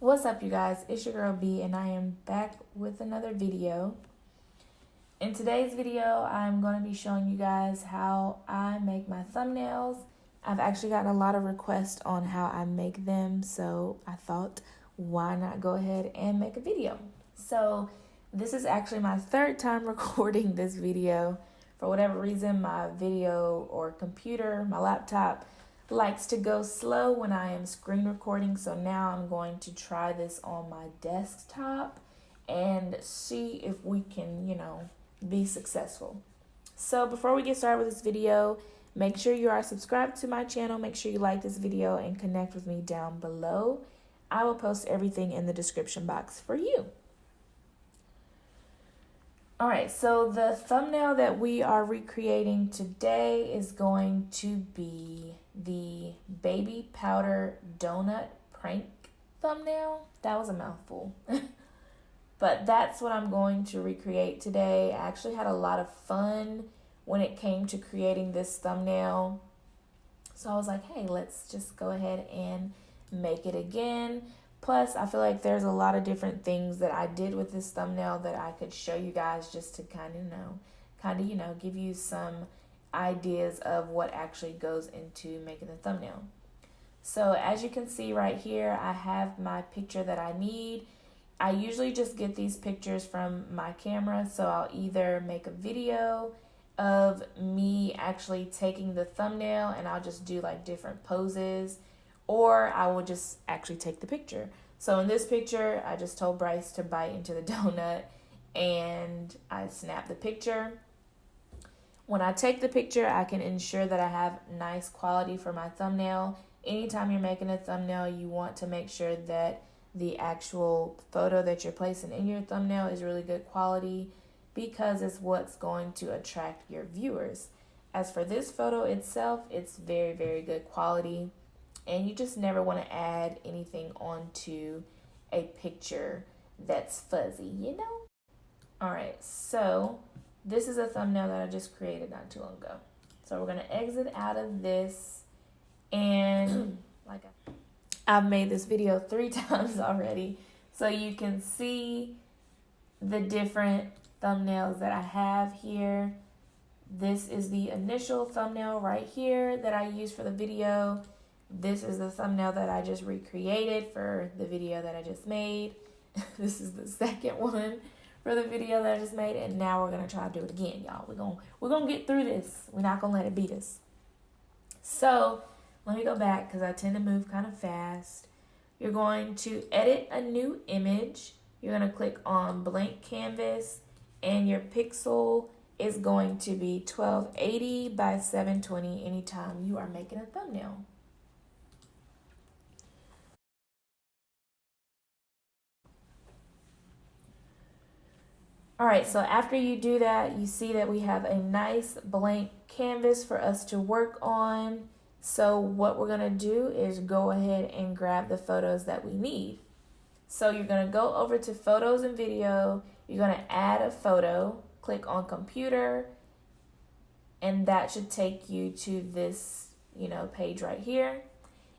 What's up, you guys? It's your girl B, and I am back with another video. In today's video, I'm going to be showing you guys how I make my thumbnails. I've actually gotten a lot of requests on how I make them, so I thought, why not go ahead and make a video? So this is actually my third time recording this video. For whatever reason, my video or computer, my laptop, likes to go slow when I am screen recording. So now I'm going to try this on my desktop and see if we can, be successful. So before we get started with this video, make sure you are subscribed to my channel. Make sure you like this video and connect with me down below. I will post everything in the description box for you. All right, so the thumbnail that we are recreating today is going to be the baby powder donut prank thumbnail. That was a mouthful. But that's what I'm going to recreate today. I actually had a lot of fun when it came to creating this thumbnail. So I was like, hey, let's just go ahead and make it again. Plus, I feel like there's a lot of different things that I did with this thumbnail that I could show you guys just to kind of give you some ideas of what actually goes into making the thumbnail. So as you can see right here, I have my picture that I need. I usually just get these pictures from my camera, so I'll either make a video of me actually taking the thumbnail and I'll just do like different poses, or I will just actually take the picture. So in this picture, I just told Bryce to bite into the donut and I snapped the picture. When I take the picture, I can ensure that I have nice quality for my thumbnail. Anytime you're making a thumbnail, you want to make sure that the actual photo that you're placing in your thumbnail is really good quality, because it's what's going to attract your viewers. As for this photo itself, it's very, very good quality. And you just never want to add anything onto a picture that's fuzzy, All right, so this is a thumbnail that I just created not too long ago. So we're going to exit out of this. And I've made this video 3 times already, so you can see the different thumbnails that I have here. This is the initial thumbnail right here that I used for the video. This is the thumbnail that I just recreated for the video that I just made. This is the second one for the video that I just made. And now we're going to try to do it again, y'all. We're gonna get through this. We're not going to let it beat us. So let me go back because I tend to move kind of fast. You're going to edit a new image. You're going to click on blank canvas, and your pixel is going to be 1280 by 720 anytime you are making a thumbnail. All right, so after you do that, you see that we have a nice blank canvas for us to work on. So what we're gonna do is go ahead and grab the photos that we need. So you're gonna go over to photos and video, you're gonna add a photo, click on computer, and that should take you to this, page right here.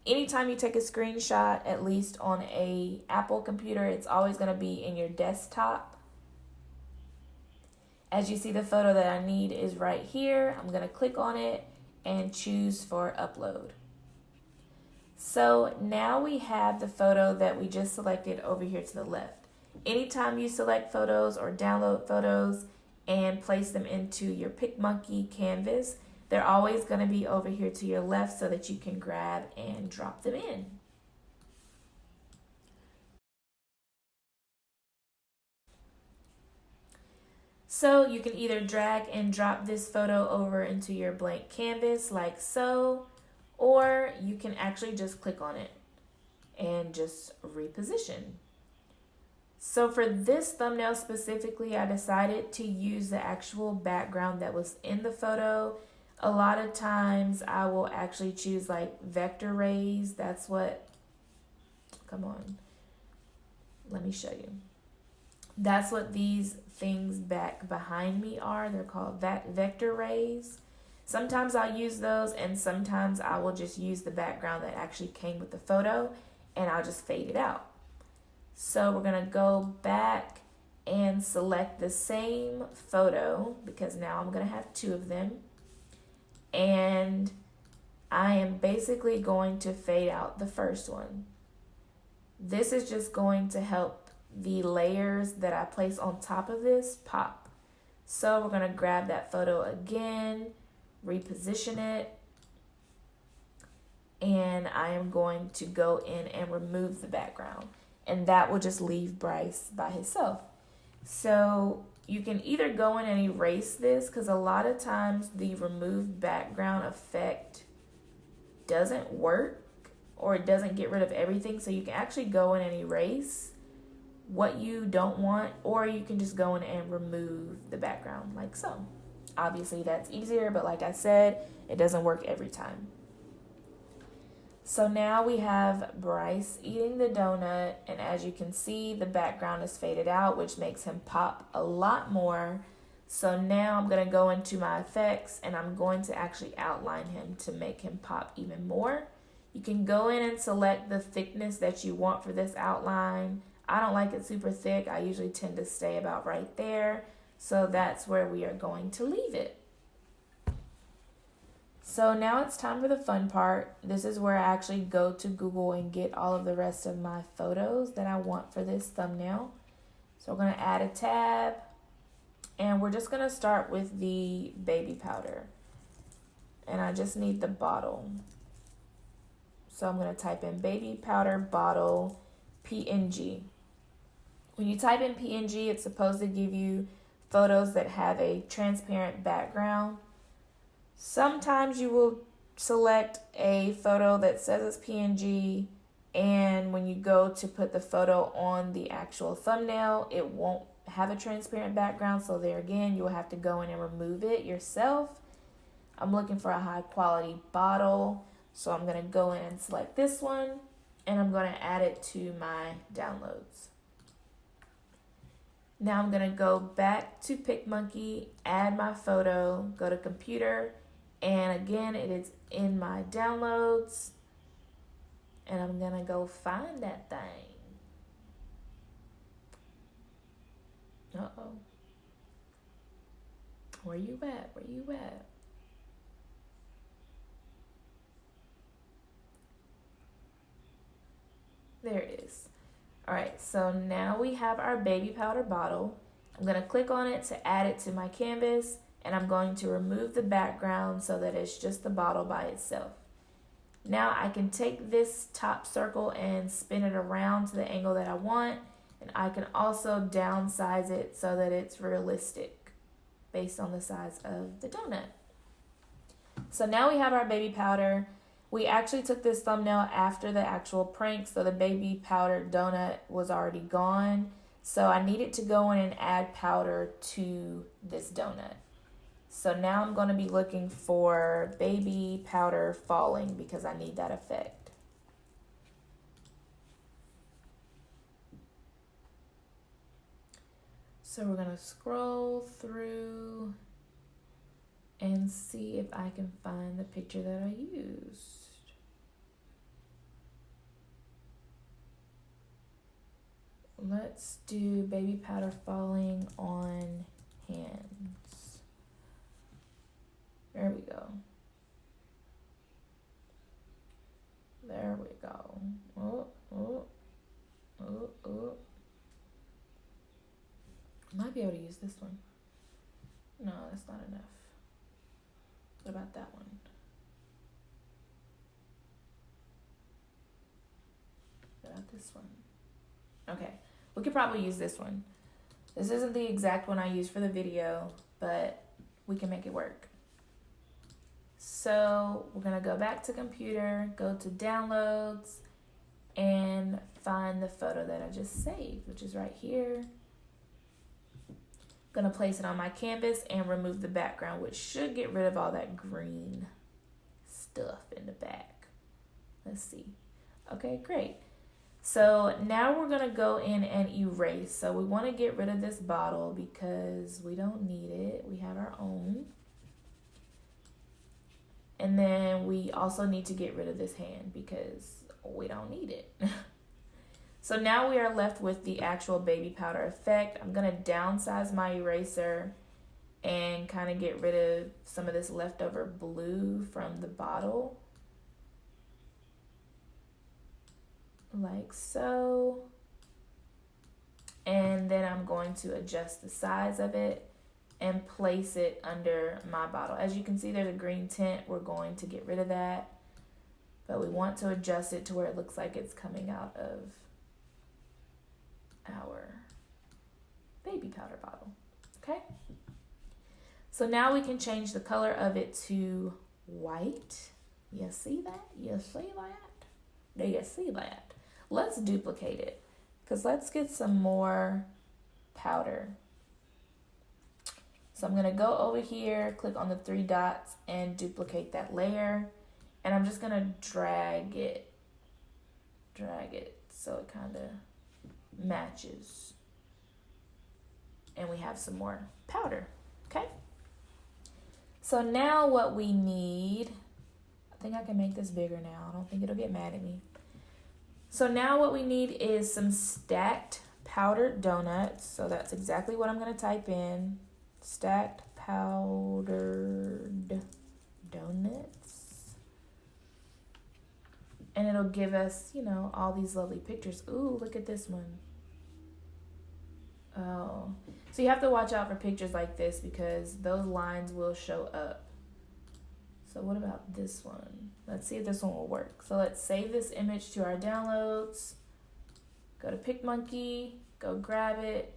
Anytime you take a screenshot, at least on a Apple computer, it's always gonna be in your desktop. As you see, the photo that I need is right here. I'm going to click on it and choose for upload. So now we have the photo that we just selected over here to the left. Anytime you select photos or download photos and place them into your PicMonkey canvas, they're always going to be over here to your left so that you can grab and drop them in. So you can either drag and drop this photo over into your blank canvas like so, or you can actually just click on it and just reposition. So for this thumbnail specifically, I decided to use the actual background that was in the photo. A lot of times I will actually choose like vector rays. That's what, come on, let me show you. That's what these things back behind me are. They're called vector rays. Sometimes I'll use those, and sometimes I will just use the background that actually came with the photo, and I'll just fade it out. So we're gonna go back and select the same photo because now I'm gonna have two of them. And I am basically going to fade out the first one. This is just going to help the layers that I place on top of this pop. So we're going to grab that photo again, reposition it, and I am going to go in and remove the background. And that will just leave Bryce by himself. So you can either go in and erase this, because a lot of times the remove background effect doesn't work, or it doesn't get rid of everything. So you can actually go in and erase what you don't want, or you can just go in and remove the background like so. Obviously that's easier, but like I said, it doesn't work every time. So now we have Bryce eating the donut, and as you can see, the background is faded out, which makes him pop a lot more. So now I'm going to go into my effects, and I'm going to actually outline him to make him pop even more. You can go in and select the thickness that you want for this outline. I don't like it super thick. I usually tend to stay about right there. So that's where we are going to leave it. So now it's time for the fun part. This is where I actually go to Google and get all of the rest of my photos that I want for this thumbnail. So we're going to add a tab, and we're just going to start with the baby powder. And I just need the bottle. So I'm going to type in baby powder bottle PNG. When you type in PNG, it's supposed to give you photos that have a transparent background. Sometimes you will select a photo that says it's PNG, and when you go to put the photo on the actual thumbnail, it won't have a transparent background. So there again, you will have to go in and remove it yourself. I'm looking for a high quality bottle. So I'm going to go in and select this one, and I'm going to add it to my downloads. Now I'm going to go back to PicMonkey, add my photo, go to computer, and again, it is in my downloads, and I'm going to go find that thing. Uh-oh. Where you at? Where you at? There it is. All right, so now we have our baby powder bottle. I'm going to click on it to add it to my canvas, and I'm going to remove the background so that it's just the bottle by itself. Now I can take this top circle and spin it around to the angle that I want, and I can also downsize it so that it's realistic based on the size of the donut. So now we have our baby powder. We actually took this thumbnail after the actual prank, so the baby powder donut was already gone. So I needed to go in and add powder to this donut. So now I'm going to be looking for baby powder falling because I need that effect. So we're going to scroll through and see if I can find the picture that I used. Let's do baby powder falling on hands. There we go. There we go. Oh, oh, oh, oh. Might be able to use this one. No, that's not enough. What about that one? What about this one? Okay, we could probably use this one. This isn't the exact one I used for the video, but we can make it work. So we're gonna go back to computer, go to downloads, and find the photo that I just saved, which is right here. Gonna place it on my canvas and remove the background, which should get rid of all that green stuff in the back. Let's see. Okay, great. So now we're gonna go in and erase. So we wanna get rid of this bottle because we don't need it. We have our own. And then we also need to get rid of this hand because we don't need it. So now we are left with the actual baby powder effect. I'm going to downsize my eraser and kind of get rid of some of this leftover blue from the bottle. Like so. And then I'm going to adjust the size of it and place it under my bottle. As you can see, there's a green tint. We're going to get rid of that. But we want to adjust it to where it looks like it's coming out of our baby powder bottle. Okay? So now we can change the color of it to white. You see that? You see that? Do you see that? Let's duplicate it, because let's get some more powder. So I'm going to go over here, click on the 3 dots, and duplicate that layer. And I'm just going to drag it so it kind of matches. And we have some more powder, okay? So now what we need, I think I can make this bigger now. I don't think it'll get mad at me. So now what we need is some stacked powdered donuts. So that's exactly what I'm going to type in. Stacked powdered donuts. And it'll give us, you know, all these lovely pictures. Ooh, look at this one. Oh, so you have to watch out for pictures like this because those lines will show up. So what about this one? Let's see if this one will work. So let's save this image to our downloads. Go to PicMonkey, go grab it.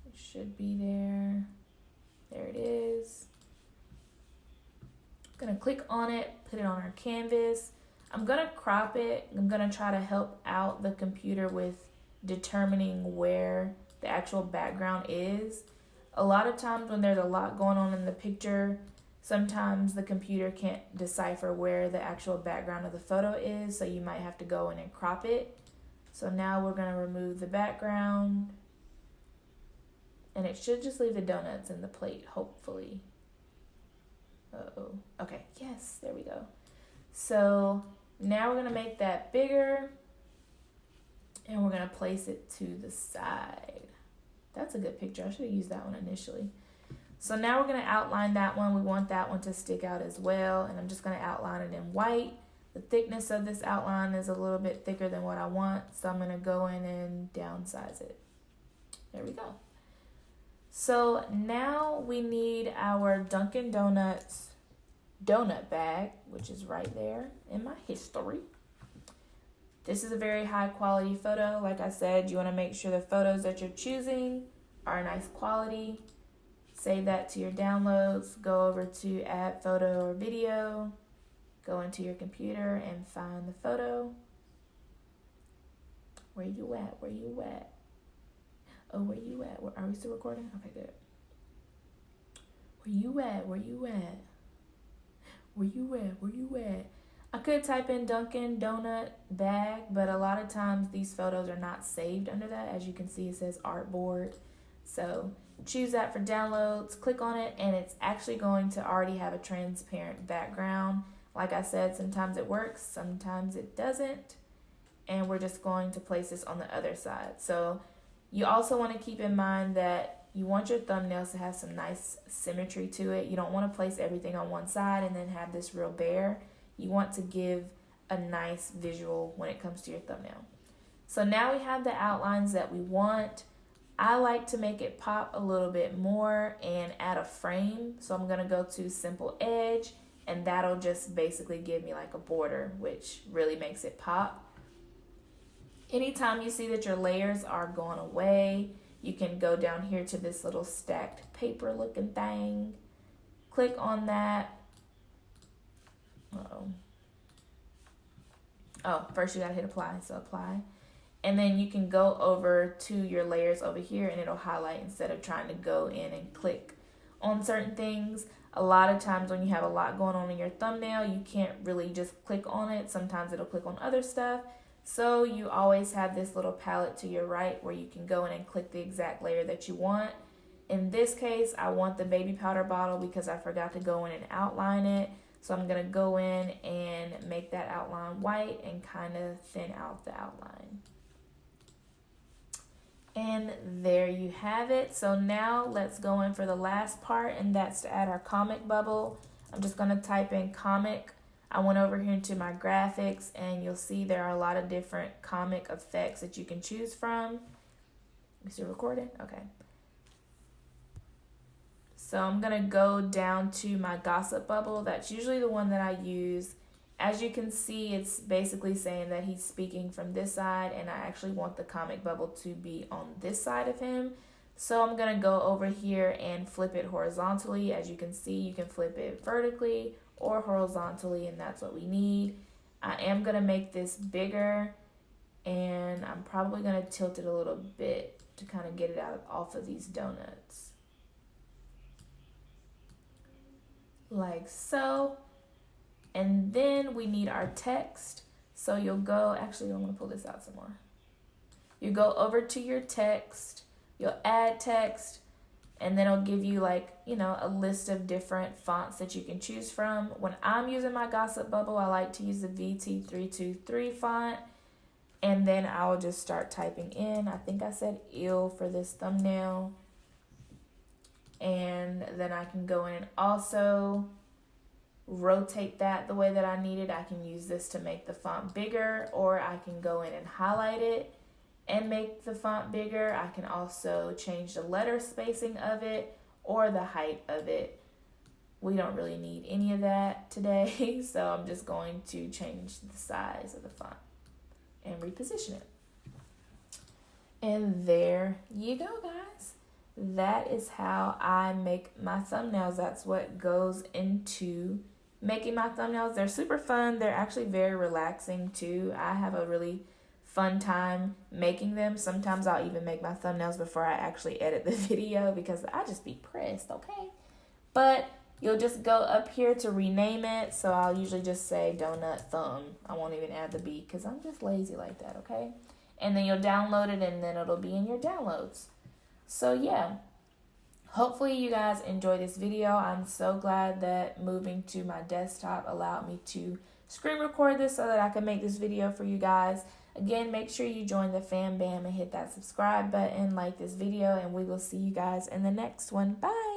It should be there. There it is. I'm gonna click on it, put it on our canvas. I'm gonna crop it. I'm gonna try to help out the computer with determining where the actual background is. A lot of times when there's a lot going on in the picture, sometimes the computer can't decipher where the actual background of the photo is, so you might have to go in and crop it. So now we're going to remove the background, and it should just leave the donuts in the plate, hopefully. Uh-oh. Okay, yes, there we go. So now we're going to make that bigger, and we're going to place it to the side. That's a good picture. I should have used that one initially. So now we're going to outline that one. We want that one to stick out as well. And I'm just going to outline it in white. The thickness of this outline is a little bit thicker than what I want. So I'm going to go in and downsize it. There we go. So now we need our Dunkin' Donuts donut bag, which is right there in my history. This is a very high quality photo. Like I said, you want to make sure the photos that you're choosing are nice quality. Save that to your downloads. Go over to add photo or video. Go into your computer and find the photo. Where you at? Where you at? Oh, where you at? Are we still recording? Okay, good. Where you at? Where you at? Where you at? Where you at? I could type in Dunkin' Donut bag, but a lot of times these photos are not saved under that. As you can see, it says artboard. So choose that for downloads, click on it, and it's actually going to already have a transparent background. Like I said, sometimes it works, sometimes it doesn't. And we're just going to place this on the other side. So you also want to keep in mind that you want your thumbnails to have some nice symmetry to it. You don't want to place everything on one side and then have this real bare. You want to give a nice visual when it comes to your thumbnail. So now we have the outlines that we want. I like to make it pop a little bit more and add a frame. So I'm going to go to Simple Edge, and that'll just basically give me like a border, which really makes it pop. Anytime you see that your layers are going away, you can go down here to this little stacked paper looking thing. Click on that. Oh, first you gotta hit apply, so apply. And then you can go over to your layers over here and it'll highlight instead of trying to go in and click on certain things. A lot of times when you have a lot going on in your thumbnail, you can't really just click on it. Sometimes it'll click on other stuff. So you always have this little palette to your right where you can go in and click the exact layer that you want. In this case, I want the baby powder bottle because I forgot to go in and outline it. So I'm going to go in and make that outline white and kind of thin out the outline. And there you have it. So now let's go in for the last part, and that's to add our comic bubble. I'm just going to type in comic. I went over here into my graphics, and you'll see there are a lot of different comic effects that you can choose from. Is it recording? Okay. So I'm going to go down to my gossip bubble. That's usually the one that I use. As you can see, it's basically saying that he's speaking from this side, and I actually want the comic bubble to be on this side of him. So I'm going to go over here and flip it horizontally. As you can see, you can flip it vertically or horizontally, and that's what we need. I am going to make this bigger, and I'm probably going to tilt it a little bit to kind of get it out off of these donuts. Like so. And then we need our text. So you'll go, actually I'm gonna pull this out some more. You go over to your text, you'll add text, and then it'll give you like, you know, a list of different fonts that you can choose from. When I'm using my gossip bubble, I like to use the VT323 font. And then I'll just start typing in. I think I said ill for this thumbnail. And then I can go in and also rotate that the way that I need it. I can use this to make the font bigger, or I can go in and highlight it and make the font bigger. I can also change the letter spacing of it or the height of it. We don't really need any of that today, so I'm just going to change the size of the font and reposition it. And there you go, guys. That is how I make my thumbnails. That's what goes into making my thumbnails. They're super fun. They're actually very relaxing too. I have a really fun time making them. Sometimes I'll even make my thumbnails before I actually edit the video because I just be pressed, okay? But you'll just go up here to rename it. So I'll usually just say donut thumb. I won't even add the B because I'm just lazy like that, okay? And then you'll download it, and then it'll be in your downloads. So yeah, hopefully you guys enjoy this video. I'm so glad that moving to my desktop allowed me to screen record this so that I can make this video for you guys. Again, make sure you join the fam bam and hit that subscribe button, like this video, and we will see you guys in the next one. Bye.